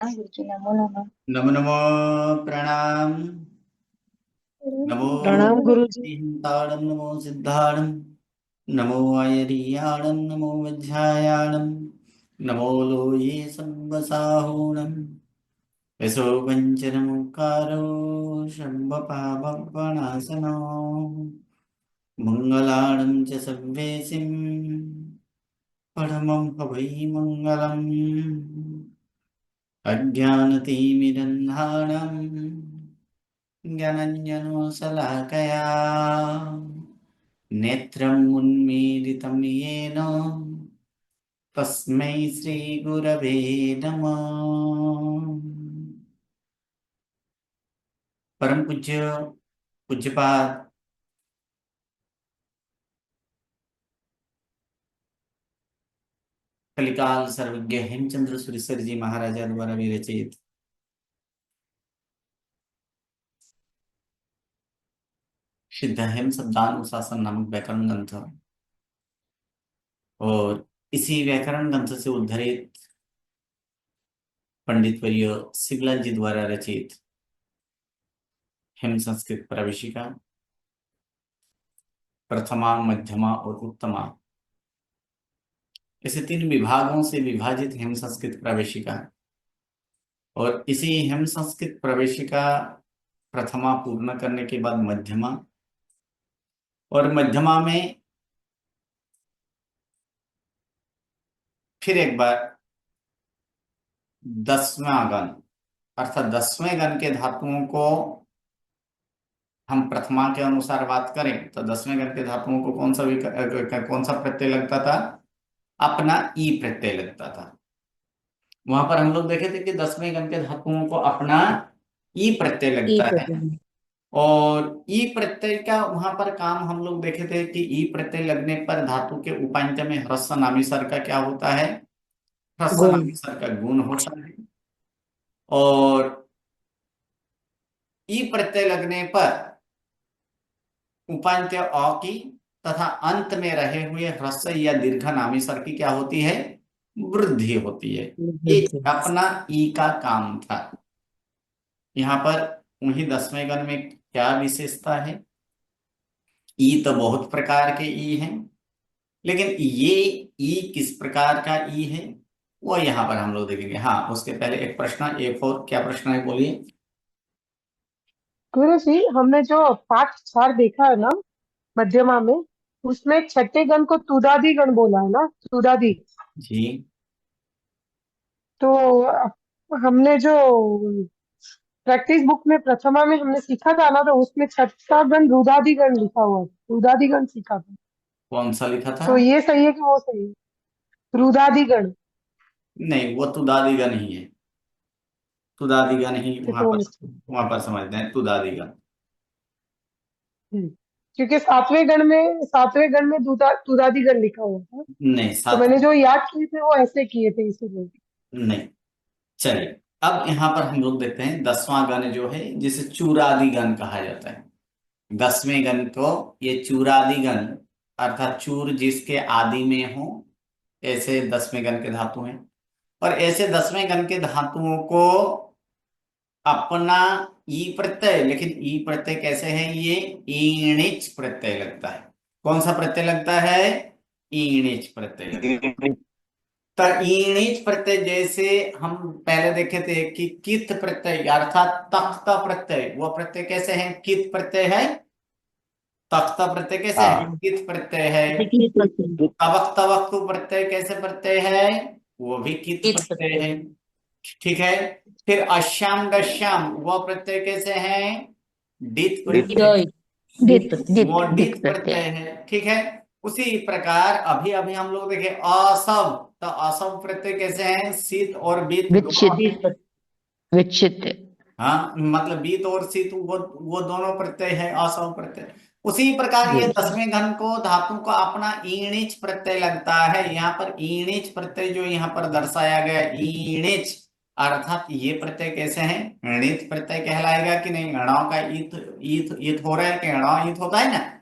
गुरुजी नमो नमः। नमो नमो प्रणाम। नमो प्रणाम गुरुजी। सिद्धाणं नमो सिद्धाणं नमो आयर्याणं नमो वज्रायाणं नमो लोये संवसाहूणं यशो पञ्चनमुखारो शम्भपापपणासनो मङ्गलाणं च सव्येसिं परमं हवै मङ्गलम् अज्ञानतिमिरन्धानं ज्ञानञ्जनशलाकया नेत्रम् उन्मीलितं येन तस्मै श्रीगुरवे नमः। परम पूज्य पूज्यपाद कलिकाल सर्वज्ञ हेमचंद्र सुरेश्वर जी महाराजा द्वारा विरचित सिद्ध हेम शब्दानुशासन नामक व्याकरण ग्रंथ और इसी व्याकरण ग्रंथ से उद्धरित पंडित वर्य शिवलाल जी द्वारा रचित हेम संस्कृत प्रवेशिका प्रथमा, मध्यमा और उत्तमा, ऐसे 3 विभागों से विभाजित हेम संस्कृत प्रवेशिका और इसी हेम संस्कृत प्रवेशिका प्रथमा पूर्ण करने के बाद मध्यमा और मध्यमा में फिर एक बार 10वां गण अर्थात 10वें गण के धातुओं को हम प्रथमा के अनुसार बात करें तो 10वें गण के धातुओं को कौन सा प्रत्यय लगता था? अपना ई प्रत्यय लगता था। वहां पर हम लोग देखे थे कि 10वें गण के धातुओं को अपना ई प्रत्यय लगता है और ई प्रत्यय का वहां पर काम हम लोग देखे थे कि ई प्रत्यय लगने पर धातु के उपांत्य में ह्रस्व नामीसर का क्या होता है? ह्रस्व गुण। नामीसर का गुण होता है और ई प्रत्यय लगने पर उपांत्य अ की तथा अंत में रहे हुए ह्रस्व या दीर्घ नामीसर की क्या होती है? वृद्धि होती है। ये अपना ई का काम था। यहाँ पर उन्हीं 10वें गण में क्या विशेषता है? ई तो बहुत प्रकार के ई हैं, लेकिन ये ई किस प्रकार का ई है वो यहाँ पर हम लोग देखेंगे। हाँ, उसके पहले एक प्रश्न, एक और क्या प्रश्न है बोलिए। गुरु जी, हमने जो पाठ 4 देखा है ना मध्यमा में, उसमें छठे गण को तुदादी गण बोला है ना, तुदादी। जी, तो हमने जो प्रैक्टिस बुक में प्रथमा में हमने सीखा था ना, तो उसमें छठा गण रुदादी गण लिखा हुआ है, रुदादी गण सीखा था। कौन सा लिखा था? तो ये सही है कि वो सही है? रुदादी गण। नहीं, वो तुदादीगण ही है। तुदादीगण ही वहां तो पर, वहां पर समझते हैं तुदादीगण। क्योंकि सातवें गण में तुदादी गण लिखा हुआ था। नहीं, तो सात मैंने जो याद किए थे वो ऐसे किए थे इसीलिए। नहीं। चलिए, अब यहाँ पर हम लोग देखते हैं 10वां गण जो है जिसे चूरादि गण कहा जाता है। 10वें गण को ये चूरादि गण अर्थात चूर जिसके आदि में हो, ऐसे 10वें गण के धातु हैं। और ऐसे 10वें गण के धातुओं को अपना ई प्रत्यय, लेकिन ई प्रत्यय कैसे है? ये ईणिच प्रत्यय लगता है। कौन सा प्रत्यय लगता है? ईणिच प्रत्यय लगता है। तो ईणिच प्रत्यय जैसे हम पहले देखे थे कि कित प्रत्यय अर्थात तख्त प्रत्यय, वो प्रत्यय कैसे है? कित प्रत्यय है। तख्त प्रत्यय कैसे है? हाँ, कित प्रत्यय है। तवक तवक्तु प्रत्यय कैसे प्रत्यय है? वो भी कित प्रत्यय है। ठीक है। फिर अश्याम दश्याम वो प्रत्यय कैसे हैं? डित प्रत्यय। वो डित प्रत्यय है। ठीक है। उसी प्रकार अभी अभी हम लोग देखे असव, तो असव प्रत्यय कैसे हैं? शीत और बीत दोनों हैं। विक्षित। हाँ, मतलब बीत और शीत वो दोनों प्रत्यय है, असव प्रत्यय। उसी प्रकार ये 10वें घन को धातु को अपना ईणिच प्रत्यय लगता है। यहाँ पर ईणिच प्रत्यय जो यहाँ पर दर्शाया गया ईणिच अर्थात ये प्रत्यय कैसे हैं? णित प्रत्यय कहलाएगा कि नहीं? णों का ईत ईत ईत हो रहा है कि णों ईत होता है ना।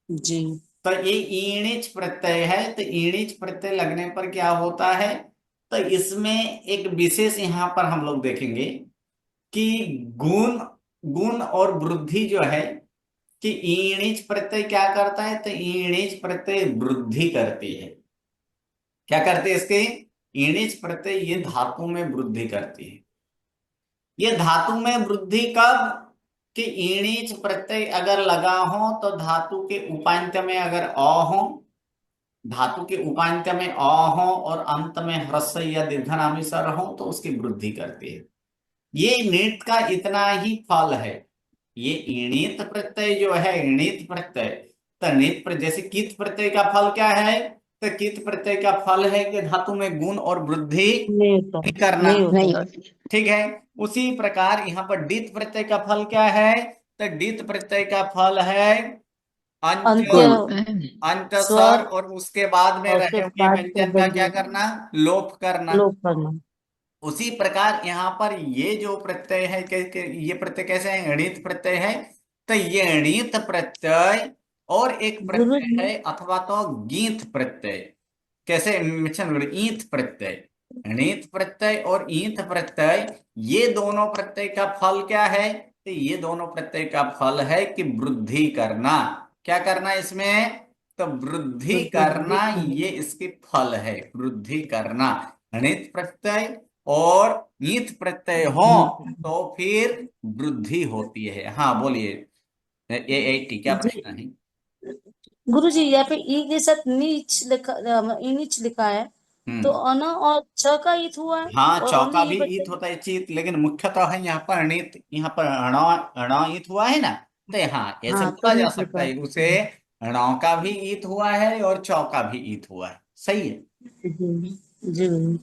जी। तो ये ईणिच प्रत्यय है। तो ईणिच प्रत्यय लगने पर क्या होता है? तो इसमें एक विशेष यहाँ पर हम लोग देखेंगे कि गुण गुण और वृद्धि जो है कि ईणिच प्रत्यय क्या करता है, तो ईणिच प्रत्यय वृद्धि करती है। क्या करते हैं इसके, ईणिच प्रत्यय ये धातु में वृद्धि करती है। ये धातु में वृद्धि कब, कि ईणिच प्रत्यय अगर लगा हो तो धातु के उपांत्य में अगर अ हो, धातु के उपांत्य में अ हो और अंत में ह्रस्व या दीर्घनामी स्वर हो तो उसकी वृद्धि करती है। ये णित का इतना ही फल है। ये ईणित प्रत्यय जो है, ईणित प्रत्यय, तो णित जैसे कित प्रत्यय का फल क्या है, तो कित प्रत्यय का फल है कि धातु में गुण और वृद्धि नहीं होता, करना। नहीं होती। ठीक है। उसी प्रकार यहाँ पर डित प्रत्यय का फल क्या है, तो डित प्रत्यय का फल है अंत्य अंत स्वर स्वर और उसके बाद में और रहे उसके हुए बाद व्यंजन का क्या व्यंजन करना, लोप करना। लोप करना। उसी प्रकार यहाँ पर ये जो प्रत्यय है ये प्रत्यय कैसे है, णित प्रत्यय है। तो ये णित प्रत्यय और एक गुरु प्रत्यय जी, है अथवा तो गीत प्रत्यय। कैसे मिशन ईंत प्रत्यय, णित प्रत्यय और ईंत प्रत्यय, ये दोनों प्रत्यय का फल क्या है, तो ये दोनों प्रत्यय का फल है कि वृद्धि करना। क्या करना इसमें, तो वृद्धि करना, ये इसके फल है, वृद्धि करना। णित प्रत्यय और ईंत प्रत्यय हो तो फिर वृद्धि होती है। हाँ बोलिए, ए क्या जी प्रश्न है। गुरु जी, यहाँ पे ई के साथ नीच लिखा, नीच लिखा है, तो अन और छ का ईत हुआ है हाँ, और चौका ओनली ई भी ईत बचे। होता है चित, लेकिन मुख्यतः है यहाँ पर अणित, यहाँ पर अण ईत हुआ है ना। तो हाँ, ऐसे हाँ तो बोला जा नीच सकता लिखा है उसे, अणों का भी ईत हुआ है और चौका भी ईत हुआ है। सही है। है। जी गुरु।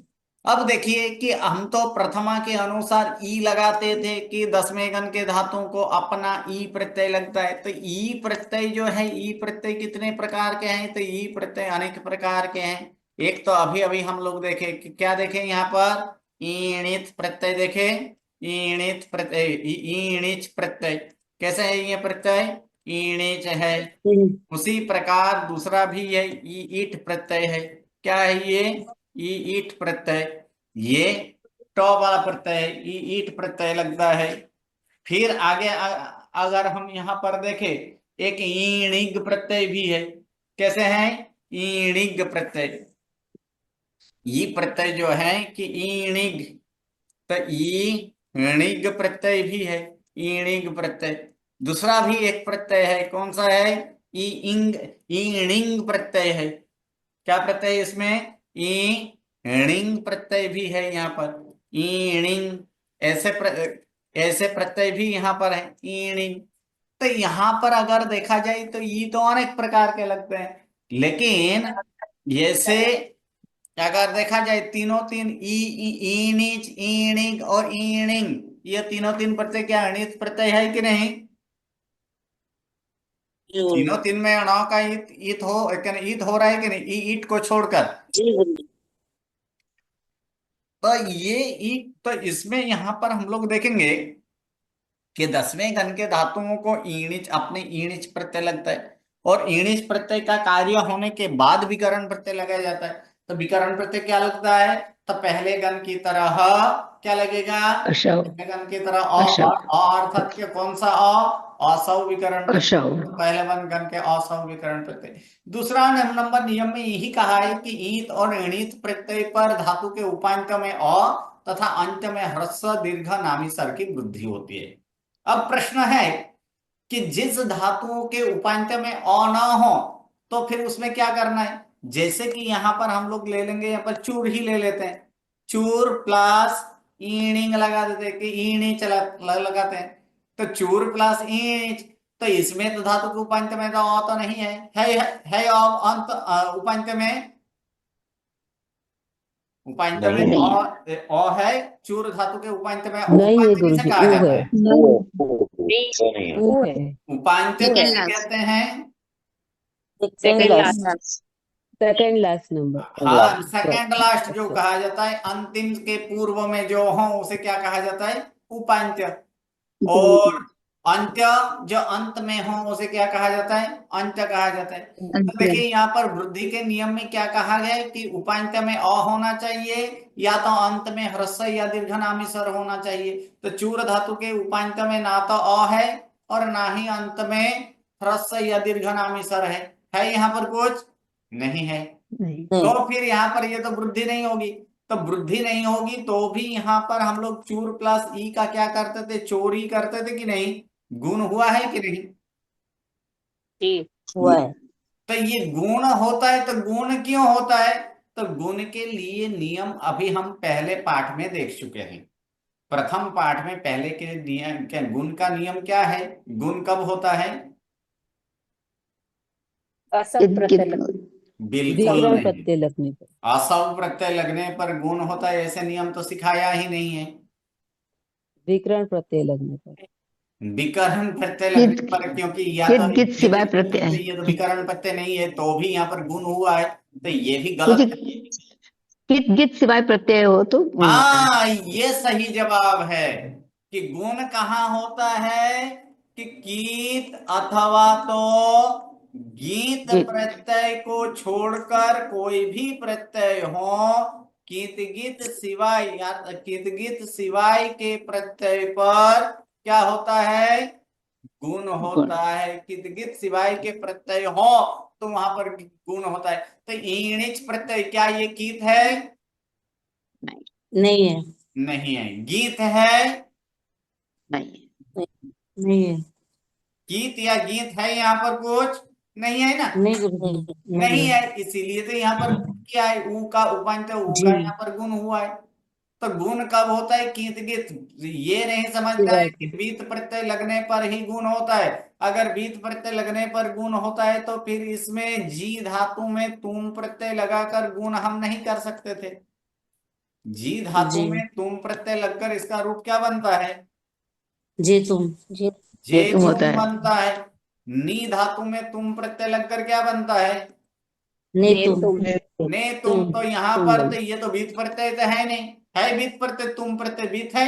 अब देखिए कि हम तो प्रथमा के अनुसार ई लगाते थे कि 10वें गण के धातुओं को अपना ई प्रत्यय लगता है। तो ई प्रत्यय जो है, ई प्रत्यय कितने प्रकार के हैं, तो ई प्रत्यय अनेक प्रकार के हैं। एक तो अभी अभी हम लोग देखे कि क्या देखे यहाँ पर, ईणित प्रत्यय देखे। ईणित प्रत्यय, ईणिच प्रत्यय कैसे है ये प्रत्यय, ईणिच है। उसी प्रकार दूसरा भी है, ई ईट प्रत्यय है। क्या है ये, ई ईट प्रत्यय, ये टॉ वाला प्रत्यय है, ई ईट प्रत्यय लगता है। फिर आगे अगर हम यहाँ पर देखें, एक ईणिग प्रत्यय भी है। कैसे है, ईणिग प्रत्यय। ई प्रत्यय जो है कि ईणिग, तो ईणिग प्रत्यय भी है, ईणिग प्रत्यय। दूसरा भी एक प्रत्यय है, कौन सा है, ई इंग, ईणिंग प्रत्यय है। क्या प्रत्यय है इसमें, ईणिंग प्रत्यय भी है यहाँ पर, ईणिंग। ऐसे प्रत्यय भी यहाँ पर है, ईणिंग। तो यहाँ पर अगर देखा जाए तो ये तो अनेक प्रकार के लगते हैं, लेकिन जैसे अगर देखा जाए तीनों तीन ईनिच, ईणिग और ईणिंग, ये तीनों तीन प्रत्यय क्या अणित प्रत्यय है कि नहीं। जी गुरु तीनों तीन में अणाव का ईत हो रहा है कि नहीं, ईट को छोड़कर। जी गुरु। तो ये ईट, तो इसमें यहां पर हम लोग देखेंगे कि 10वें गण के धातुओं को ईणिच, अपने ईणिच प्रत्यय लगता है। और ईणिच प्रत्यय का कार्य होने के बाद विकरण प्रत्यय लगाया जाता है। तो विकरण प्रत्यय क्या लगता है, तो पहले गण की तरह क्या लगेगा, अशव, पहले गण की तरह अशव, अर्थात के कौन सा असौ विकरण प्रत्यय। अशव। तो पहले गण के असौ विकरण प्रत्यय। दूसरा नंबर नियम में यही कहा है कि ईत और ईणित प्रत्यय पर धातु के उपांत में तथा अंत में ह्रस्व दीर्घ नामी स्वर की वृद्धि होती है। अब प्रश्न है कि जिस धातुओं के उपांत्य में अ न हो तो फिर उसमें क्या करना है। जैसे कि यहां पर हम लोग ले लेंगे, यहाँ पर चूर ही ले लेते हैं, चूर प्लस ईणिंग लगा देते हैं कि ईणी चला लगाते हैं। तो चूर प्लस ईणिच, तो इसमें तो धातु के उपांत्य में तो अ तो नहीं है अंत उपांत्य में, उपांत्य में नहीं है, अ है, चूर धातु के उपांत्य में नहीं है उपांत्य किसे गुरुजी, कहा ऊ जाता है, है, नहीं ऊ है, उपांत्य सेकंड किसे लास्ट, कहते हैं। Second second last. Last, second last number. हाँ, सेकंड लास्ट जो कहा जाता है, अंतिम के पूर्व में जो हो उसे क्या कहा जाता है, उपांत्य। और अंत्य जो अंत में हो उसे क्या कहा जाता है? अंत्य कहा जाता है। तो अंत्य। देखिए यहाँ पर वृद्धि के नियम में क्या कहा गया है कि उपांत्य में अ होना चाहिए या तो अंत में ह्रस्व या दीर्घनामी स्वर होना चाहिए। तो चूर धातु के उपांत्य में ना तो अ है और ना ही अंत में ह्रस्व या दीर्घनामी स्वर है यहाँ पर कुछ नहीं है। नहीं। तो फिर यहाँ पर ये तो वृद्धि नहीं होगी। तो वृद्धि नहीं होगी तो भी यहाँ पर हम लोग चूर प्लस ई का क्या करते थे? चोरी करते थे कि नहीं? गुण हुआ है कि नहीं? जी हुआ है। तो ये गुण होता है। तो गुण क्यों होता है? तो गुण के लिए नियम अभी हम पहले पाठ में देख चुके हैं। प्रथम पाठ में पहले के नियम क्या, गुण का नियम क्या है? गुण कब होता है? असम प्रत्यय बिल्कुल विकरण नहीं। प्रत्यय लगने पर। असव प्रत्यय लगने पर गुण होता है ऐसे नियम तो सिखाया ही नहीं है। विकरण प्रत्यय लगने पर। विकर्ण प्रत्यय लगने कित पर, क्योंकि या कित तो कित सिवाय प्रत्यय है। ये तो विकर्ण प्रत्यय नहीं है तो भी यहाँ पर गुण हुआ है। तो ये भी मुझे गलत है। कित गित सिवाय प्रत्यय हो तो गुण होता है। हाँ, ये सही जवाब है कि गुण कहाँ होता है कि कीत अथवा तो गीत गीत। प्रत्यय को छोड़कर कोई भी प्रत्यय हो, कीत गीत सिवाय या कीत गीत सिवाय के प्रत्यय पर क्या होता है? गुण गुण। होता है। कीत गीत सिवाय के प्रत्यय हो तो वहां पर गुण होता है। तो ईणिच प्रत्यय क्या ये कीत है? नहीं। नहीं है। नहीं है। गीत है? नहीं। नहीं है। गीत या गीत है यहाँ पर कुछ नहीं है ना? नहीं गुरुजी, नहीं नहीं है। है। इसीलिए तो यहाँ पर क्या है? ऊ का उपांत्य ऊ जी का यहाँ पर गुण हुआ है। तो गुण कब होता है? कीत गीत। ये नहीं समझता है सिवाय कि के। बीत प्रत्यय लगने पर ही गुण होता है। अगर बीत प्रत्यय लगने पर गुण होता है तो फिर इसमें जी धातु में तुम प्रत्यय लगाकर गुण हम नहीं कर सकते थे। जी धातु जी। में तुम प्रत्यय लगकर इसका रूप क्या बनता है? जी तुम। जे तुम होता तुम है। बनता है। नी धातु में तुम प्रत्यय लगकर क्या बनता है? नहीं ने तुम। तुम ने तुम। तो यहाँ तुम पर बन। तो ये तो बीत प्रत्यय तो है नहीं। है बीत प्रत्यय? तुम प्रत्यय बीत है?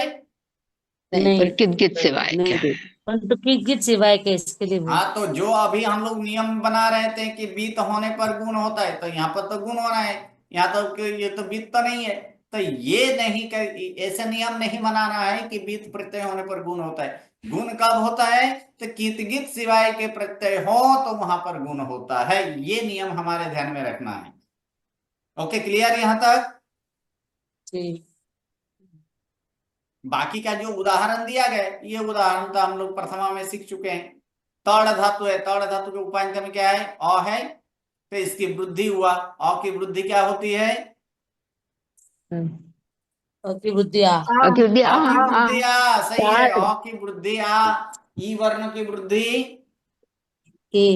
नहीं, नहीं। पर कित गित सिवाय नहीं क्या है। देते। परंतु की गीत सिवाय के इसके लिए वो। हाँ, तो जो अभी हम लोग नियम बना रहे थे कि बीत होने पर गुण होता है, तो यहाँ पर तो गुण होना है। यहाँ तो ये तो बीत तो नहीं है। तो ये नहीं कर, ऐसे नियम नहीं बनाना है कि बीत प्रत्यय होने पर गुण होता है। गुण कब होता है? तो कित गीत सिवाय के प्रत्यय हो तो वहां पर गुण होता है। ये नियम हमारे ध्यान में रखना है। ओके, क्लियर यहां तक? जी। बाकी का जो उदाहरण दिया गया है, ये उदाहरण तो हम लोग प्रथमा में सीख चुके हैं। तड़ धातु है। तड़ धातु के उपांत्य में क्या है? अ है। तो इसकी वृद्धि हुआ। अ की वृद्धि क्या होती है? और की बुद्धिया। क्यों दिया। अ की हाँ हाँ। वृद्धि आ। सही है। अ की वृद्धि आ। ई वर्ण की वृद्धि के।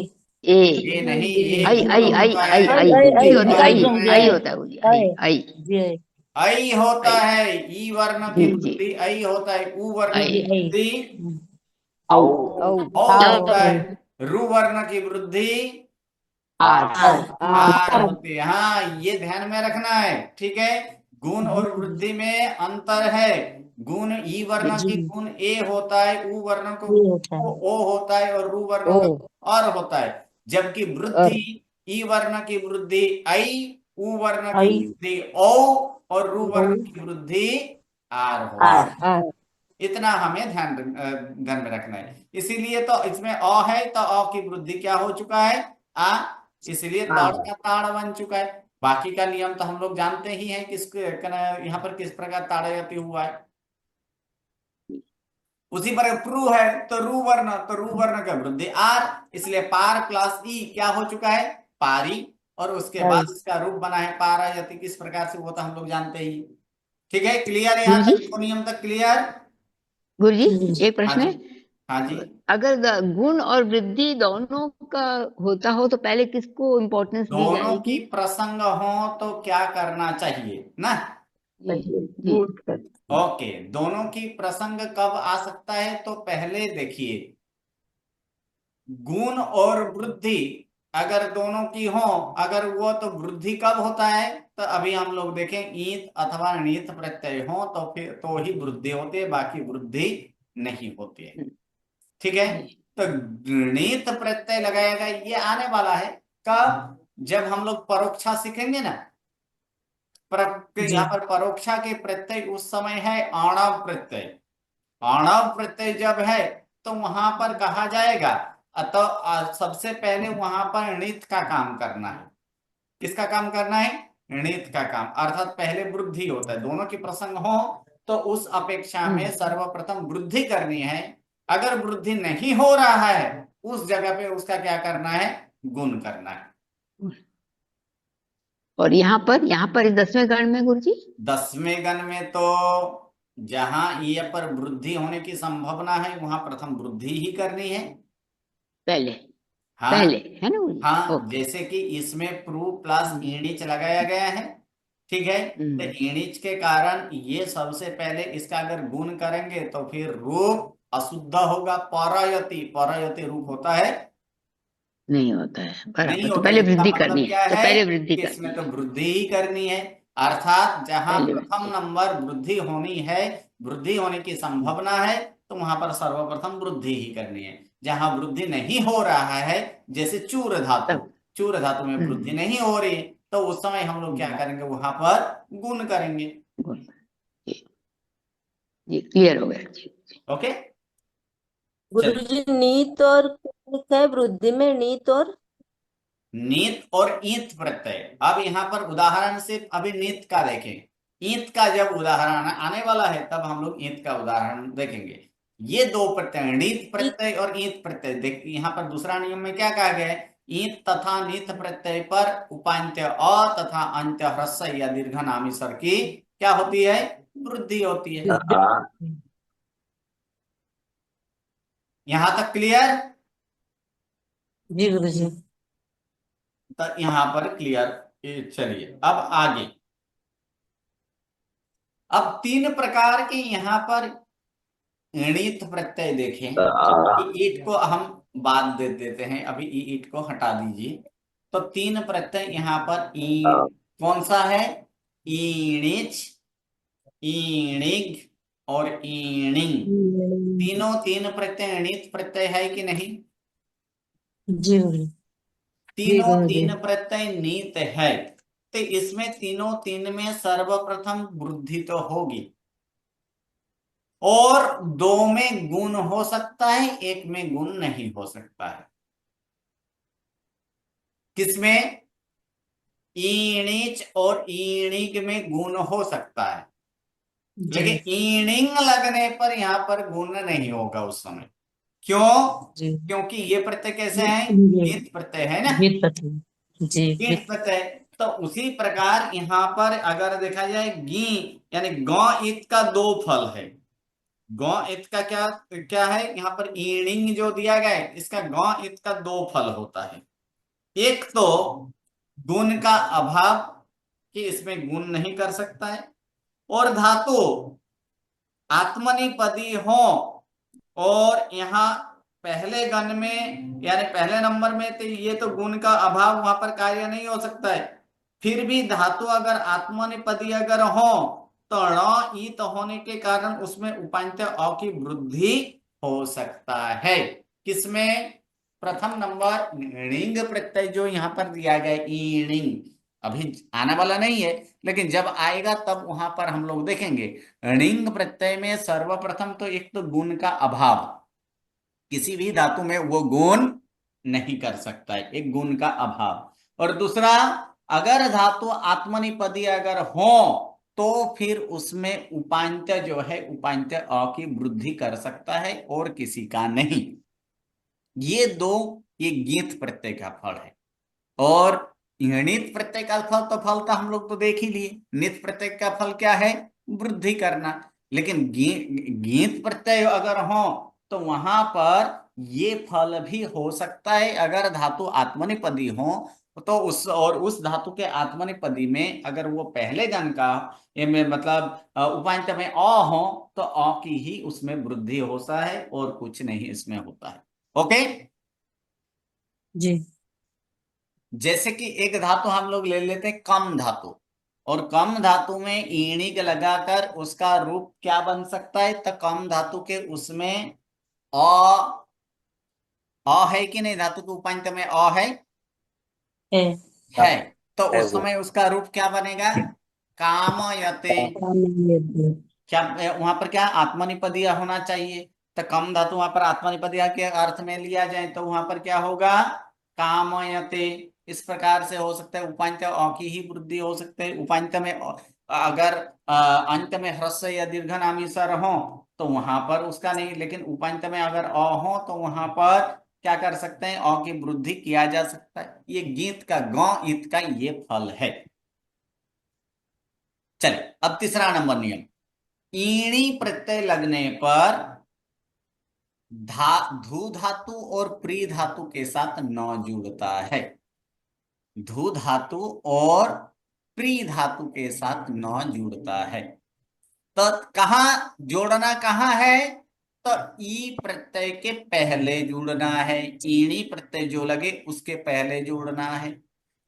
ए ये नहीं, ये आई गुण आई आई होता आई है। आई वृद्धि बुद्धि होती है। अ आई में आई होता है बुद्धि। आई आई जी है। ऐ होता आई। है। ई वर्ण की जी जी। वृद्धि ऐ होता है। उ वर्ण आई की जी है। वृद्धि औ औ ओ होता है। और रु वर्ण की वृद्धि आर। आ आर होती है। हाँ, ये ध्यान में रखना है। ठीक है। गुण और वृद्धि में अंतर है। गुण ई वर्ण जी की गुण ए होता है। उ वर्ण को ये होता है। ओ होता है और रु वर्ण ओ का और होता है। जबकि और वृद्धि ई वर्ण की वृद्धि ऐ, उ वर्ण की आई वृद्धि ओ और रु वर्ण की वृद्धि आर होती आर। है। आ इतना हमें ध्यान में रखना है। इसीलिए तो इसमें अ है तो अ की वृद्धि क्या हो चुका है? आ। इसलिए तड़ का ताड़ बन चुका है। बाकी का नियम तो हम लोग जानते ही हैं किस यहाँ पर किस प्रकार ताड़यति हुआ है। उसी पर प्रू है तो रू वर्ण का वृद्धि आर। इसलिए पार प्लस ई क्या हो चुका है? पारी। और उसके बाद इसका रूप बना है पारायति। किस प्रकार से वो तो हम लोग जानते ही। ठीक है, क्लियर? यहाँ गुरुजी। तक दो नियम तक क्लियर? गुरुजी एक हाँ प्रश्न जी। है। हाँ जी। अगर गुण और वृद्धि दोनों का होता हो तो पहले किसको इम्पोर्टेंस दी दोनों की जाएगी। प्रसंग हो तो क्या करना चाहिए ना? जी जी। ओके, दोनों की प्रसंग कब आ सकता है? तो पहले देखिए, गुण और वृद्धि अगर दोनों की हो, अगर वो तो वृद्धि कब होता है? तो अभी हम लोग देखें ईत अथवा नीत प्रत्यय हो तो फिर तो ही वृद्धि होती है, बाकी वृद्धि नहीं होती है। ठीक है। तो गृणीत प्रत्यय लगाएगा, ये आने वाला है कब, जब हम लोग परोक्षा सीखेंगे ना। जी यहाँ पर परोक्षा के प्रत्यय उस समय है आणव प्रत्यय। आणव प्रत्यय जब है तो वहां पर कहा जाएगा, अतः सबसे पहले वहां पर णित का काम करना है। किसका काम करना है? णित का काम, अर्थात पहले वृद्धि होता है। दोनों की प्रसंग हो तो उस अपेक्षा में सर्वप्रथम वृद्धि करनी है। अगर वृद्धि नहीं हो रहा है उस जगह पे उसका क्या करना है? गुण करना है। और यहाँ पर इस 10वें गण में गुरुजी 10वें गण में तो जहां ये पर वृद्धि होने की संभावना है वहां प्रथम वृद्धि ही करनी है। पहले हाँ है ना गुरुजी? हाँ, ओके। जैसे कि इसमें प्रू प्लस ईणिच लगाया गया है, ठीक है। तो ईणिच के कारण ये सबसे पहले इसका अगर गुण करेंगे तो फिर रूप अशुद्ध होगा। परयति, परयति रूप होता है, नहीं होता है नहीं बराबर, तो होता है। पहले इसका वृद्धि मतलब करनी क्या है, तो है पहले वृद्धि कि इसमें करनी तो है, वृद्धि ही करनी है। अर्थात जहां पहले प्रथम वृद्धि। नंबर वृद्धि होनी है, वृद्धि होने की संभावना है, तो वहां पर सर्वप्रथम वृद्धि ही करनी है। जहां वृद्धि नहीं हो रहा है, जैसे चूर धातु, तब चूर धातु में वृद्धि नहीं हो रही, तो उस समय हम लोग क्या करेंगे? वहां पर गुण करेंगे। गुण। ये क्लियर हो गया जी। ओके, चलिए। गुरुजी नीत और कुछ है वृद्धि में, नीत और नीत और ईत प्रत्यय। अब यहाँ पर उदाहरण से अभी नीत का देखें। ईत का जब उदाहरण आने वाला है तब हम लोग ईत का उदाहरण देखेंगे। ये दो प्रत्यय, नीत प्रत्यय और ईत प्रत्यय। देख यहाँ पर दूसरा नियम में क्या कहा गया है? ईत तथा नीत प्रत्यय पर उपांत्य अ तथा अंत्य ह्रस्व या दीर्घ नामी स्वर की क्या होती है? वृद्धि होती है। यहां तक क्लियर? जी गुरुजी। तो यहां पर क्लियर। चलिए अब आगे। अब तीन प्रकार के यहाँ पर ईणित प्रत्यय देखें। ईट को हम बाद दे देते हैं, अभी ईट को हटा दीजिए। तो तीन प्रत्यय यहाँ पर कौन सा है? ईणिच, ईणिग और ईणिंग। तीनों तीन प्रत्यय ईणित प्रत्यय है कि नहीं? जी गुरुजी। तीनों तीन प्रत्यय नीत है। तो इसमें तीनों तीन में सर्वप्रथम वृद्धि तो होगी, और दो में गुण हो सकता है, एक में गुण नहीं हो सकता है। किसमें? ईणिच और ईणिग में गुण हो सकता है, लेकिन ईणिंग लगने पर यहां पर गुण नहीं होगा उस समय। क्यों? जी क्योंकि ये प्रत्यय कैसे हैं? ईत प्रत्यय है ना, वित्त प्रत्यय। जी ईट प्रत्यय। तो उसी प्रकार यहां पर अगर देखा जाए गी, यानी गौ ईत का दो फल है। गौ इत का क्या क्या है? यहाँ पर ईणिंग जो दिया गया है, इसका गौ इत का दो फल होता है। एक तो गुण का अभाव, कि इसमें गुण नहीं कर सकता है, और धातु आत्मनिपदी हो, और यहाँ पहले गण में यानी पहले नंबर में तो ये तो गुण का अभाव वहां पर कार्य नहीं हो सकता है। फिर भी धातु अगर आत्मनिपदी अगर हो तो ण ईत होने के कारण उसमें उपांत्य अ की वृद्धि हो सकता है। किसमें? प्रथम नंबर णिंग प्रत्यय जो यहाँ पर दिया गया ईणिंग, अभी आने वाला नहीं है, लेकिन जब आएगा तब वहां पर हम लोग देखेंगे। णिंग प्रत्यय में सर्वप्रथम तो एक तो गुण का अभाव, किसी भी धातु में वो गुण नहीं कर सकता है, एक गुण का अभाव। और दूसरा, अगर धातु आत्मनिपदी अगर हो तो फिर उसमें उपांत्य जो है, उपांत्य अ की वृद्धि कर सकता है और किसी का नहीं। ये दो, ये गीत प्रत्यय का फल है। और नित प्रत्यय का फल तो हम लोग तो देख ही लिए। नित प्रत्यय का फल क्या है? वृद्धि करना। लेकिन गीत प्रत्यय अगर हो तो वहां पर ये फल भी हो सकता है। अगर धातु आत्मनिपदी हो तो उस धातु के आत्मनिपदी में अगर वो पहले गण का ये में मतलब उपांत्य में अ हो तो अ की ही उसमें वृद्धि होता है और कुछ नहीं इसमें होता है। ओके, जी जैसे कि एक धातु हम लोग ले लेते हैं कम धातु, और कम धातु में ईणिक लगाकर उसका रूप क्या बन सकता है? तो कम धातु के उसमें अ अ है कि नहीं, धातु के उपांत में अ है है है तो है उस वो। समय उसका रूप क्या बनेगा, कामयते। कामयते। क्या वहां पर क्या आत्मनिपदीय होना चाहिए, तो कम धातु वहां पर आत्मनिपदीय के अर्थ में लिया जाए तो वहां पर क्या होगा, कामयते। इस प्रकार से हो सकता है उपांत अ की ही वृद्धि हो सकते है। उपांत में अगर अंत में ह्रस्व या दीर्घनामी स्वर हो तो वहां पर उसका नहीं, लेकिन उपांत में अगर अ हो तो वहां पर क्या कर सकते हैं, अ की वृद्धि किया जा सकता है। ये गीत का ग इत का ये फल है। चलिए अब तीसरा नंबर नियम, ईणी प्रत्यय लगने पर धू धातु और प्री धातु के साथ न जुड़ता है। धू धातु और प्री धातु के साथ न जुड़ता है। तो कहाँ जोड़ना कहाँ है, तो ई प्रत्यय के पहले जुड़ना है। ईणी प्रत्यय जो लगे उसके पहले जोड़ना है।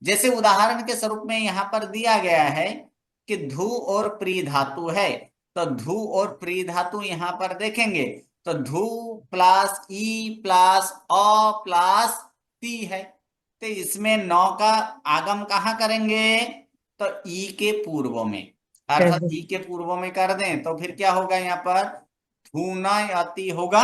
जैसे उदाहरण के स्वरूप में यहां पर दिया गया है कि धू और प्री धातु है, तो धू और प्री धातु यहां पर देखेंगे तो धू प्लस ई प्लस अ प्लस ती है। तो इसमें नौ का आगम कहाँ करेंगे, तो ई के पूर्व में, अर्थात ई के पूर्व में कर दें तो फिर क्या होगा, यहाँ पर धूनयति होगा।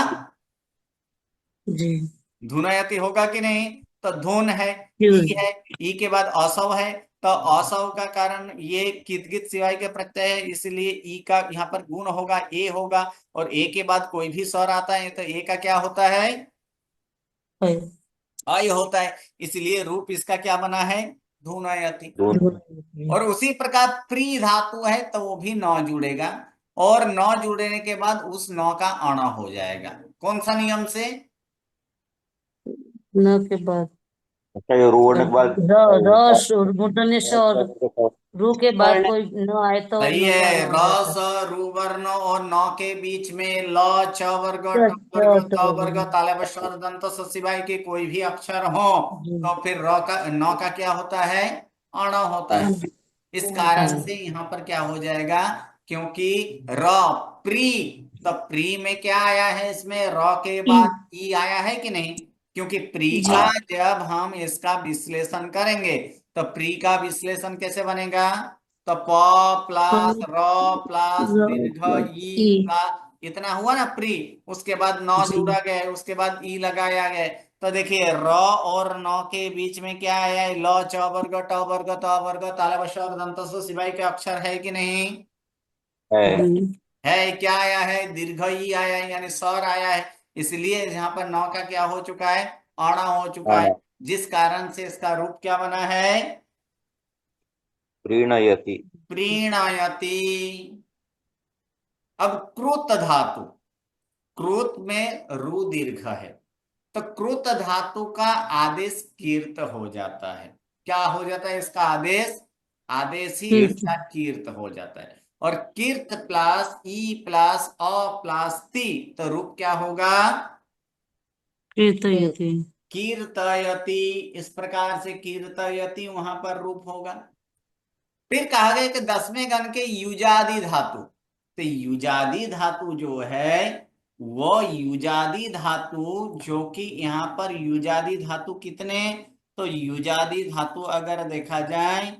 जी धुनयति होगा कि नहीं, तो धुन है, जी ई है, ई के बाद असव है, तो असव का कारण ये कित गित सिवाय के प्रत्यय है, इसलिए ई का यहाँ पर गुण होगा, ए होगा। और ए के बाद कोई भी स्वर आता है तो ए का क्या होता है, है अय होता है। इसलिए रूप इसका क्या बना है, धुनयति। दोनों। और उसी प्रकार प्री धातु है तो वो भी नौ जुड़ेगा, और नौ जुड़ने के बाद उस नौ का अण हो जाएगा। कौन सा नियम से, न के बाद अच्छा, ये रो होने के बाद रस और मूर्धन्य स और रू के बाद कोई न आए तो सही न का है, अण र हो जाता स रू वर्ण और नौ के बीच में ल च वर्ग है। ट वर्ग त वर्ग जी तालव्य स्वर दंत स सिवाय के कोई भी अक्षर हो तो फिर र का नौ का क्या होता है, अण होता है। इस कारण से यहाँ पर क्या हो जाएगा, क्योंकि र प्री, तो प्री में क्या आया है, इसमें र के बाद ई आया है कि नहीं, क्योंकि प्री जी का जब हम इसका विश्लेषण करेंगे तो प्री का विश्लेषण कैसे बनेगा, तो प प्लस र प्लस दीर्घ ई ई प्लस, इतना हुआ ना प्री, उसके बाद नौ जी जोड़ा गया है, उसके बाद ई लगाया गया है। तो देखिए र और नौ के बीच में क्या है, ल च वर्ग ट वर्ग त वर्ग तालव्य स्वर दंत स सिवाय के अक्षर है कि नहीं, है। है। क्या आया है, दीर्घ ई आया है, यानी स्वर आया है। इसलिए यहाँ पर नौ का क्या हो चुका है, अणा हो चुका है, जिस कारण से इसका रूप क्या बना है, प्रीणयति। प्रीणयति। अब कृत धातु, कृत में रु दीर्घ है, तो कृत धातु का आदेश कीर्त हो जाता है। क्या हो जाता है इसका आदेश, आदेश ही कीर्त इसका कीर्त हो जाता है। और कीर्त प्लस ई प्लस अ प्लस ती, तो रूप क्या होगा, कीर्तयति कीर्तयति। इस प्रकार से कीर्तयति वहां पर रूप होगा। फिर कहा गया कि 10वें गण के युजादि धातु, तो युजादि धातु जो है वो युजादि धातु, जो कि यहाँ पर युजादि धातु कितने, तो युजादि धातु अगर देखा जाए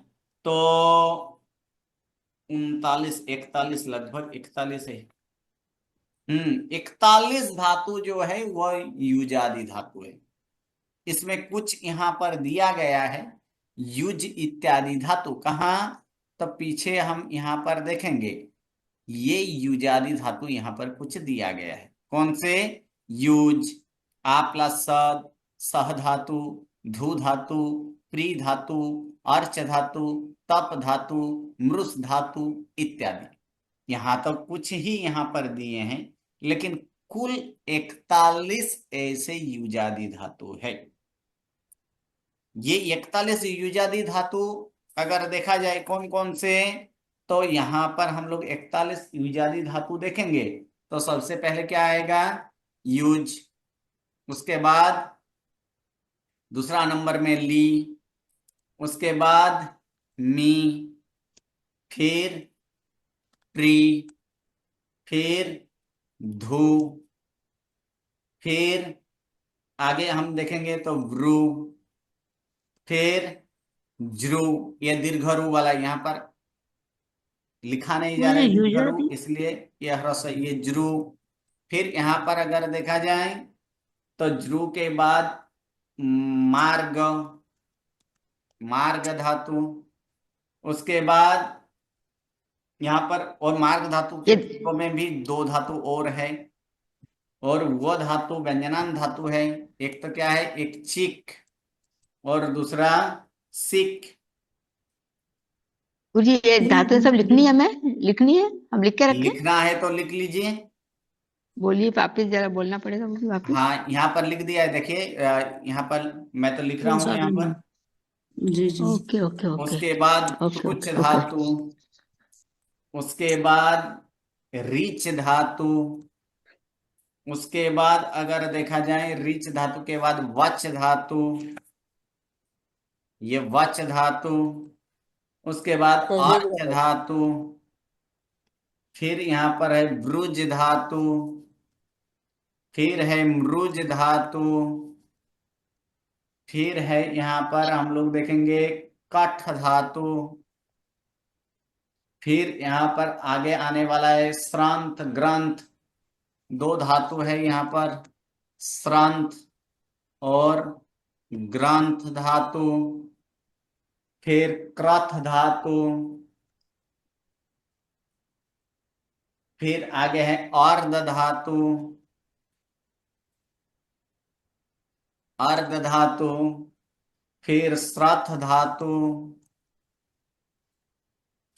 तो 39 41 लगभग 41 है। 41 धातु जो है वह युजादि धातु है। इसमें कुछ यहां पर दिया गया है युज इत्यादि धातु, कहाँ, तो पीछे हम यहां पर देखेंगे ये युजादि धातु यहां पर कुछ दिया गया है। कौन से, युज, आ प्लस सद, सह धातु, धू धातु, प्री धातु, अर्च धातु, तप धातु, मृस धातु इत्यादि। यहां तो कुछ ही यहां पर दिए हैं, लेकिन कुल 41 ऐसे युजादि धातु है। ये 41 युजादि धातु अगर देखा जाए कौन कौन से, तो यहां पर हम लोग 41 युजादि धातु देखेंगे तो सबसे पहले क्या आएगा, युज, उसके बाद दूसरा नंबर में ली, उसके बाद मी, फिर प्री, फिर धू, फिर आगे हम देखेंगे तो व्रू, फिर ज्रू, ये दीर्घ रू वाला यहाँ पर लिखा नहीं जा रहा है दीर्घ रू, युजादि इसलिए यह ह्रस्व, ये ज्रू। फिर यहाँ पर अगर देखा जाए तो ज्रू के बाद मार्ग, मार्ग धातु, उसके बाद यहाँ पर, और मार्ग धातु के ये पूर्व में भी दो धातु और है, और वो धातु व्यंजनान धातु है। एक तो क्या है, एक चिक और दूसरा सिक। गुरुजी ये धातुएं सब लिखनी है, हमें लिखनी है, हम लिख के रखें? लिखना है तो लिख लीजिए। बोलिए वापिस, जरा बोलना पड़ेगा मुझे वापिस। हाँ, यहाँ पर लिख दिया है, देखिए यहाँ पर मैं तो लिख रहा हूँ यहाँ पर। जी जी ओके ओके ओके उसके बाद ओके कुछ ओके ओके। धातु, उसके बाद रीच धातु, उसके बाद अगर देखा जाए रीच धातु के बाद वच धातु, ये वच धातु, उसके बाद सही आर्च बोला। धातु, फिर यहाँ पर है ब्रुज धातु, फिर है मृज धातु, फिर है यहाँ पर हम लोग देखेंगे कठ धातु, फिर यहाँ पर आगे आने वाला है श्रांत ग्रंथ, दो धातु है यहाँ पर, श्रांत और ग्रंथ धातु, फिर क्रथ धातु, फिर आगे है अर्ध धातु, अर्ध धातु, फिर श्रथ धातु,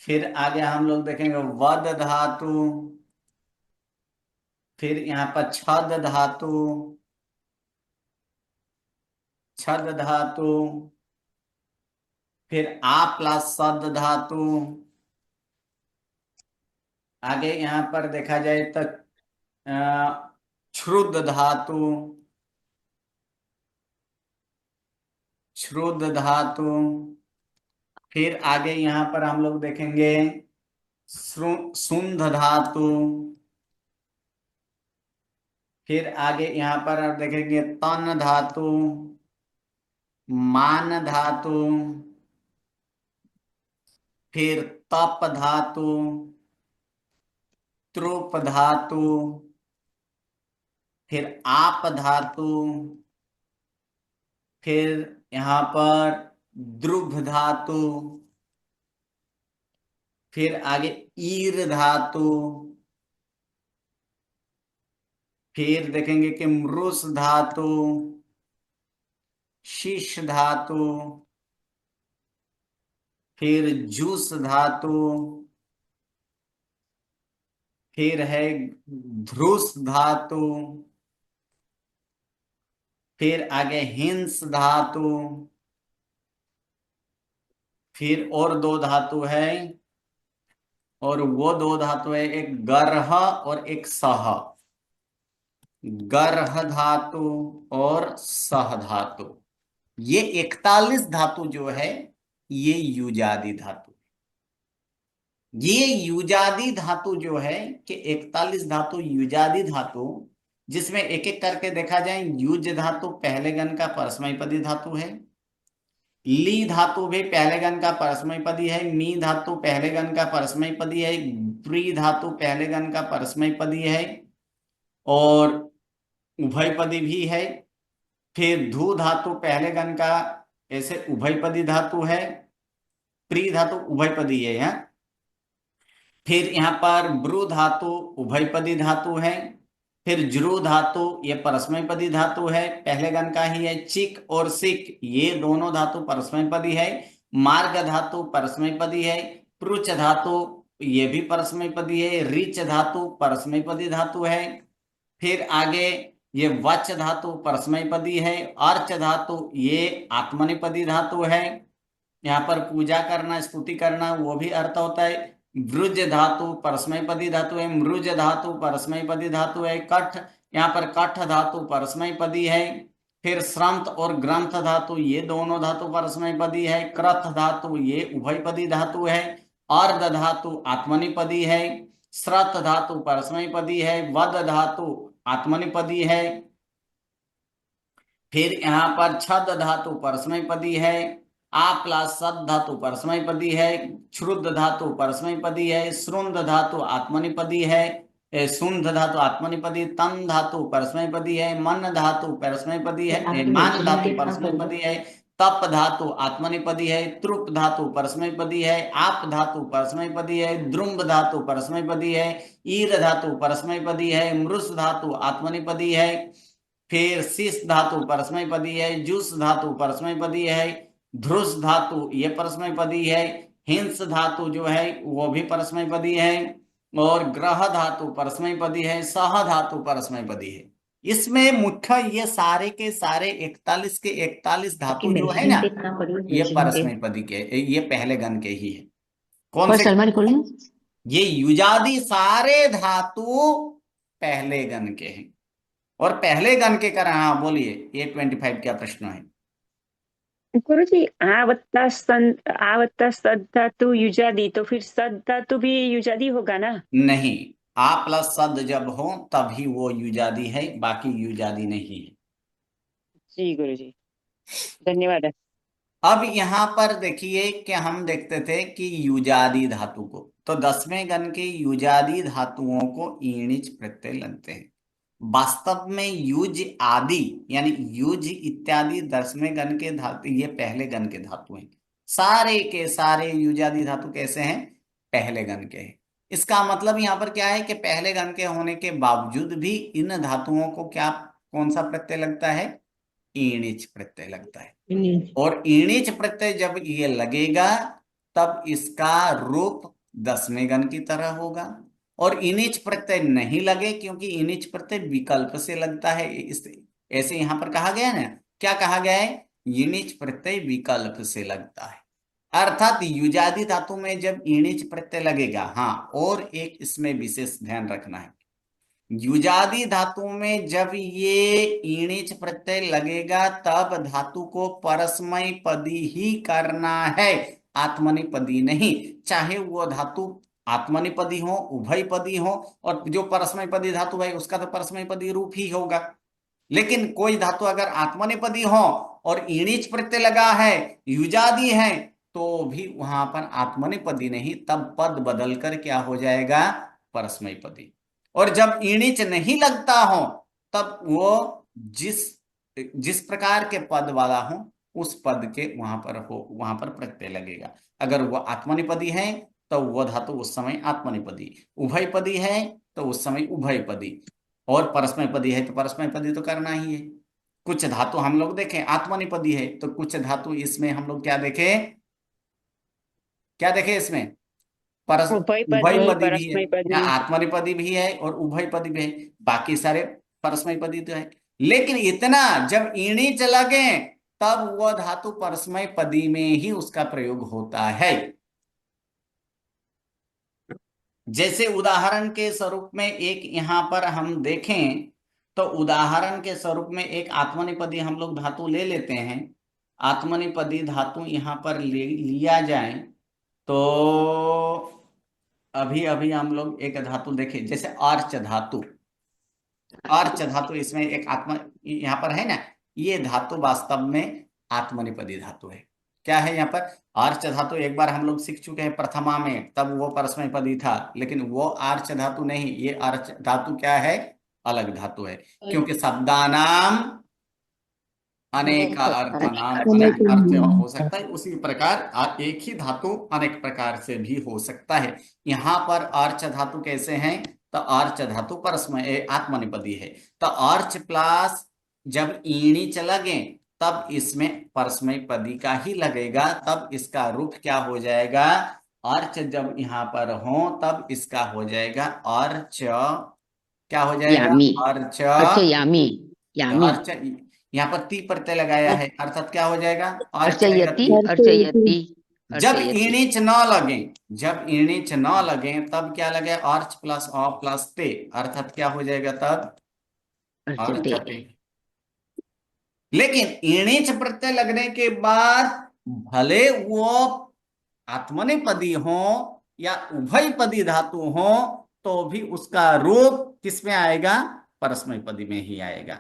फिर आगे हम लोग देखेंगे वद धातु, फिर यहाँ पर छद धातु, छद धातु, फिर आ प्लस सद धातु। आगे यहाँ पर देखा जाए तो क्षुद्र धातु, क्षुद्र धातु, फिर आगे यहाँ पर हम लोग देखेंगे सुंध धातु, फिर आगे यहाँ पर आप देखेंगे तन धातु, मान धातु, फिर तप धातु, त्रुप धातु, फिर आप धातु, फिर यहाँ पर द्रुभ धातु, फिर आगे ईर धातु, फिर देखेंगे कि मृस धातु, शीश धातु, फिर जूस धातु, फिर है ध्रुस धातु, फिर आगे हिंस धातु, फिर और दो धातु है, और वो दो धातु है एक गर्ह और एक सह, गर्ह धातु और सह धातु। ये 41 धातु जो है ये युजादि धातु, ये युजादि धातु जो है कि 41 धातु युजादि धातु, जिसमें एक एक करके देखा जाए, युज धातु पहले गण का परस्मैपदी धातु है, ली धातु भी पहले गण का परस्मैपदी है, मी धातु पहले गण का परस्मैपदी है, प्री धातु पहले गण का परस्मैपदी है और उभयपदी भी है, फिर धू धातु पहले गण का ऐसे उभयपदी धातु है, प्री धातु उभयपदी है यहाँ, फिर यहाँ पर ब्रू धातु उभयपदी धातु है, फिर ज्रू धातु ये परस्मैपदी धातु है, पहले गण का ही है, चिक और सिक ये दोनों धातु परस्मैपदी है, मार्ग धातु परस्मैपदी है, पृच धातु ये भी परस्मैपदी है, रीच धातु परस्मैपदी धातु है, फिर आगे ये वच धातु परस्मैपदी है, अर्च धातु ये आत्मनेपदी धातु है, यहाँ पर पूजा करना स्तुति करना वो भी अर्थ होता है, वृज धातु परस्मैपदी धातु है, मृज धातु परस्मैपदी धातु है, कठ यहाँ पर कठ धातु परस्मैपदी है, फिर श्रंत और ग्रंथ धातु ये दोनों धातु परस्मैपदी है, क्रथ धातु ये उभयपदी धातु है, अर्ध धातु आत्मनिपदी है, श्रथ धातु परस्मैपदी है, वद धातु आत्मनिपदी है, फिर यहाँ पर छद धातु परस्मैपदी है, आ प्लस सद धातु परस्मैपदी है, क्षुद्ध धातु परस्मैपदी है, श्रुंद धातु आत्मनिपदी है, सुंध धातु आत्मनिपदी, तन धातु परस्मैपदी है, मन धातु परस्मैपदी है, मान धातु परस्मैपदी है, तप धातु आत्मनिपदी है, त्रुप धातु परस्मैपदी है, आप धातु परस्मैपदी है, द्रुम्ब धातु परस्मैपदी है, ईर धातु परस्मैपदी है, मृस धातु आत्मनिपदी है, फिर सिस धातु परस्मैपदी है, जुस धातु परस्मैपदी है, ध्रुस धातु ये परस्मैपदी है, हिंस धातु जो है वो भी परस्मैपदी है, और ग्रह धातु परस्मैपदी है, सह धातु परस्मैपदी है। इसमें मुख्य ये सारे के सारे 41 के 41 धातु जो है ना, ये परस्मैपदी के, ये पहले गण के ही है। कौन से? ये युजादि सारे धातु पहले गण के हैं। और पहले गण के कारण, हाँ बोलिए, ये 25 क्या प्रश्न है? गुरुजी, आवत्ता सद धातु युजादि, तो फिर सद धातु भी युजादि होगा ना? नहीं, आ प्लस सद जब हो तभी वो युजादि है, बाकी युजादि नहीं है। जी गुरुजी, धन्यवाद। अब यहाँ पर देखिए कि हम देखते थे कि युजादि धातु को, तो 10वें गण के युजादि धातुओं को ईणिच प्रत्यय लगते हैं। वास्तव में युज आदि यानी युज इत्यादि 10वें गण के धातु, ये पहले गण के धातु हैं। सारे के सारे युजादि धातु कैसे हैं? पहले गण के हैं। इसका मतलब यहाँ पर क्या है कि पहले गण के होने के बावजूद भी इन धातुओं को क्या, कौन सा प्रत्यय लगता है? ईणिच प्रत्यय लगता है। और ईणिच प्रत्यय जब ये लगेगा तब इसका रूप 10वें गण की तरह होगा। और इनिच प्रत्यय नहीं लगे, क्योंकि इनिच प्रत्यय विकल्प से लगता है। इस ऐसे यहां पर कहा गया ना, क्या कहा गया है? इनिच प्रत्यय विकल्प से लगता है। अर्थात युजादि धातु में जब इनिच प्रत्यय लगेगा, हाँ, और एक इसमें विशेष ध्यान रखना है, युजादि धातु में जब ये ईणिच प्रत्यय लगेगा तब धातु को परस्मैपदी ही करना है, आत्मनिपदी नहीं। चाहे वो धातु आत्मनिपदी हो, उभयपदी हो, और जो परस्मैपदी धातु है उसका तो परस्मैपदी रूप ही होगा। लेकिन कोई धातु अगर आत्मनिपदी हो और ईणिच प्रत्यय लगा है, युजादि है, तो भी वहां पर आत्मनिपदी नहीं, तब पद बदलकर क्या हो जाएगा? परस्मैपदी। और जब ईणिच नहीं लगता हो तब वो जिस प्रकार के पद वाला हो उस पद के वहां पर प्रत्यय लगेगा। अगर वो आत्मनिपदी है तो वो धातु उस समय आत्मनिपदी, उभयपदी है तो उस समय उभयपदी, और परस्मैपदी है तो परस्मैपदी तो करना ही है। कुछ धातु हम लोग देखें आत्मनिपदी है, तो कुछ धातु इसमें हम लोग क्या देखें इसमें उभयपदी भी है, आत्मनिपदी भी है और उभयपदी भी है, बाकी सारे परस्मैपदी तो है। लेकिन इतना जब ईणिच लगे तब वह धातु परस्मैपदी में ही उसका प्रयोग होता है। जैसे उदाहरण के स्वरूप में एक यहां पर हम देखें, तो उदाहरण के स्वरूप में एक आत्मनिपदी हम लोग धातु ले लेते हैं। आत्मनिपदी धातु यहां पर लिया जाए तो अभी अभी हम लोग एक धातु देखें, जैसे अर्च धातु। अर्च धातु इसमें एक आत्म यहां पर है ना, ये धातु वास्तव में आत्मनिपदी धातु है। क्या है यहाँ पर? आर्च धातु एक बार हम लोग सीख चुके हैं प्रथमा में, तब वो परस्मैपदी था, लेकिन वो आर्च धातु नहीं, ये आर्च धातु क्या है? अलग धातु है, क्योंकि शब्दानाम अनेक अर्थ नाम, अनेक अर्थ हो सकता है। उसी प्रकार एक ही धातु अनेक प्रकार से भी हो सकता है। यहाँ पर आर्च धातु कैसे हैं? तो आर्च धातु परस्मय आत्मनिपदी है, तो आर्च प्लस जब ईणिच लगे तब इसमें परस्मैपदी का ही लगेगा, तब इसका रूप क्या हो जाएगा? अर्च जब यहाँ पर हो तब इसका हो जाएगा अर्च, क्या हो जाएगा? Urge, urge. यहाँ पर ती प्रत्यय लगाया है, अर्थात क्या हो जाएगा? अर्चयति। जब ईणिच न लगे, जब ईणिच न लगे तब क्या लगे? अर्च प्लस अ प्लस ते, अर्थात क्या हो जाएगा तब? अर्चते। लेकिन ईणिच प्रत्यय लगने के बाद भले वो आत्मनेपदी हो या उभयपदी धातु हो, तो भी उसका रूप किसमें आएगा? परस्मैपदी में ही आएगा।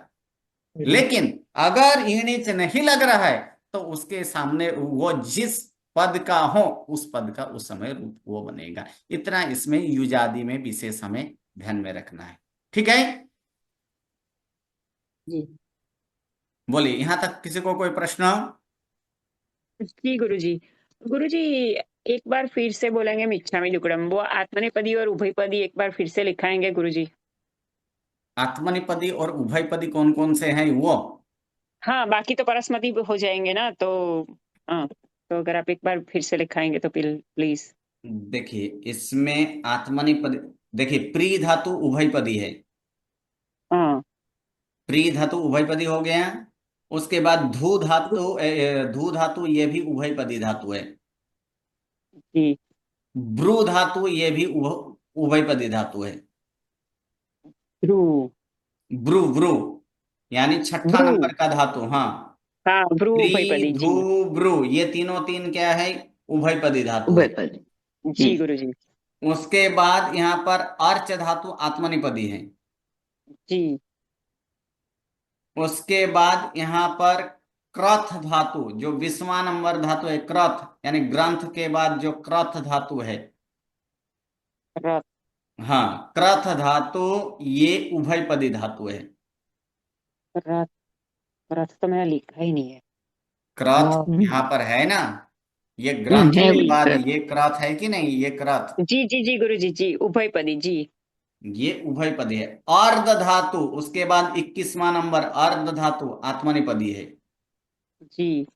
लेकिन अगर ईणिच नहीं लग रहा है तो उसके सामने वो जिस पद का हो उस पद का उस समय रूप वो बनेगा। इतना इसमें युजादि में विशेष हमें ध्यान में रखना है। ठीक है, जी। बोलिए, यहां तक किसी को कोई प्रश्न? जी गुरुजी। गुरुजी एक बार फिर से बोलेंगे मिच्छामि दुक्कडम, वो आत्मनेपदी और उभयपदी एक बार फिर से लिखाएंगे गुरुजी। आत्मनेपदी और उभयपदी कौन कौन से हैं वो? हाँ, बाकी तो परस्मती हो जाएंगे ना, तो हाँ, तो अगर आप एक बार फिर से लिखाएंगे तो प्लीज। देखिए, इसमें आत्मनेपदी, देखिए प्री धातु उभयपदी है, हाँ प्री धातु उभयपदी हो गया। उसके बाद धू धातु ये भी उभयपदी धातु है। जी। ब्रू धातु ये भी उभयपदी धातु है। भ्रू। ब्रू ब्रू यानी छठा भ्रू। नंबर का धातु। हाँ, हाँ, भ्रू प्री उभयपदी धू जी। ब्रू ये तीनों तीन क्या है? उभयपदी धातु है। उभयपदी। जी गुरुजी। उसके बाद यहाँ पर अर्च धातु आत्मनेपदी है। जी। उसके बाद यहाँ पर क्रथ धातु जो 20वां नंबर धातु है, क्रथ यानी ग्रंथ के बाद जो क्रथ धातु है, रथ। हाँ क्रथ धातु ये उभयपदी धातु है। रथ। रथ तो मैंने लिखा ही नहीं है। क्रथ यहाँ पर है ना, ये ग्रंथ है के बाद क्रथ। ये क्रथ है कि नहीं? ये क्रथ, जी जी जी गुरुजी जी, उभयपदी जी। ये उभयपदी है। अर्ध धातु उसके बाद 21वां नंबर अर्ध धातु आत्मनेपदी है। जी।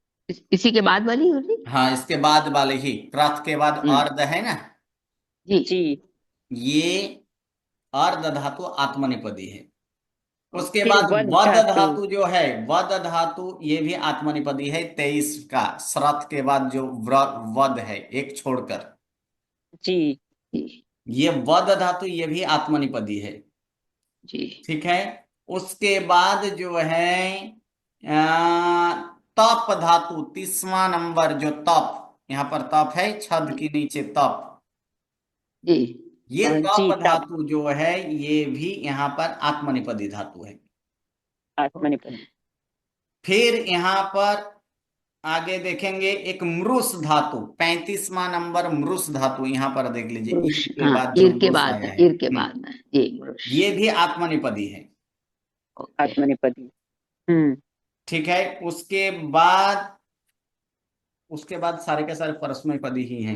इसी के बाद वाली होगी। हाँ, इसके बाद वाले ही, क्रथ के बाद अर्ध है ना, जी। जी। ये अर्ध धातु आत्मनेपदी है। उसके फिर बाद वद वद धातु। धातु जो है, वद धातु ये भी आत्मनेपदी है। 23 का श्रथ के बाद जो वद है एक छोड़कर, जी। जी। ये वद धातु ये भी आत्मनेपदी है। जी। ठीक है। उसके बाद जो है तप धातु 30वां नंबर जो तप, यहाँ पर तप है छद के नीचे तप, जी। ये जी तप तप। धातु जो है ये भी यहाँ पर आत्मनेपदी धातु है। आत्मनेपदी। फिर यहाँ पर आगे देखेंगे एक मृस धातु 35वां नंबर मृस धातु, यहाँ पर देख लीजिए पुरुष, ईर के हाँ, बाद जो ईर के मृस बाद आया है, है। ईर के बाद में जी पुरुष। ये भी आत्मनेपदी है। ओके। आत्मनेपदी। ठीक है। उसके बाद सारे के सारे परस्मैपदी ही हैं।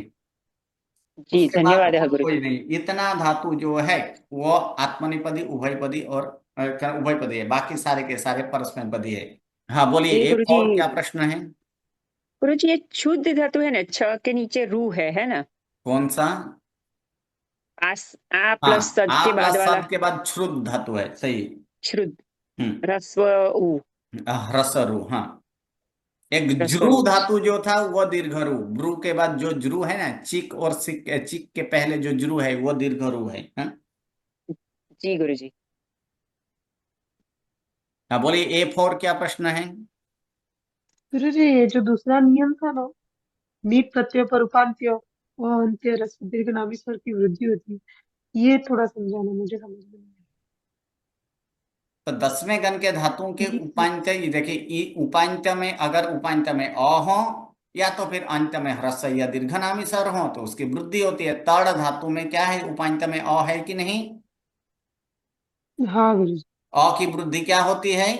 जी उसके बाद धन्यवाद है और गुरु। कोई नहीं, इतना धातु जो है वो आत्मनेपदी उभयपदी और उभयपदी है, बाकी सारे के सारे परस्मैपदी है। हाँ बोलिए, ये एक गुरुजी। और क्या प्रश्न है? गुरुजी ये शुद्ध धातु है ना, छ के नीचे रू है ना? कौन सा? आ हाँ, प्लस सद आ के बाद प्लस वाला। शब्द के बाद श्रुत धातु है, सही। श्रुद्ध। हम्म, रस्व उ। ह्रस्वरु। हाँ, एक ज्रू रस्वरु। धातु जो था वो दीर्घरु, ब्रू के बाद जो ज्रू है ना, चिक और सिक, चिक के पहले जो ज्रू है वो दीर्घरु है। हाँ? जी गुरुजी। हाँ बोलिए, A4 क्या प्रश्न है? गुरुजी ये जो दूसरा नियम था ना, नीट प्रत्यय पर उपांत्य और अंत्य रस्व दीर्घ नामी स्वर की वृद्धि होती है, ये थोड़ा समझाना, मुझे समझ में नहीं तो 10वें गण के धातुओं के आया। उपांत्य, ये देखिए उपांत्य में अगर उपांत्य में अ हो या तो फिर अंत में ह्रस्व या दीर्घनामी स्वर हो तो उसकी वृद्धि होती है। तड़ धातु में क्या है? उपांत्य में अ है कि नहीं? हाँ गुरुजी। अ की वृद्धि क्या होती है?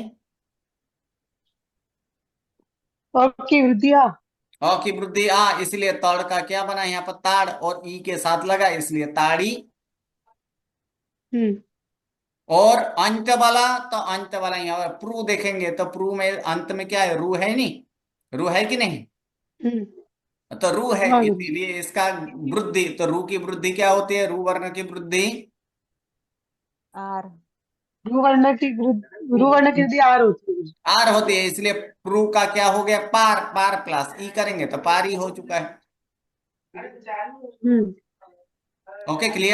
और की वृद्धि अ की वृद्धि आ, इसलिए तड़ का क्या बना यहाँ पर? ताड़, और ई के साथ लगा इसलिए ताड़ी। हम्म और अंत वाला यहाँ पर प्रू देखेंगे तो प्रू में अंत में क्या है? रू है नहीं? रू है कि नहीं? हम्म तो रू है, हाँ गुरुजी। इसीलिए इसका वृद्धि, तो रू की वृद्धि क्या होती है? रू वर्ण की वृद्धि आर। रू वर्ण की वृद्धि आर होती है गुरुजी। आर होती है, इसलिए प्रू का क्या हो गया? पार, पार प्लस ई करेंगे तो पार ही हो चुका है। हम्म ओके, क्लियर?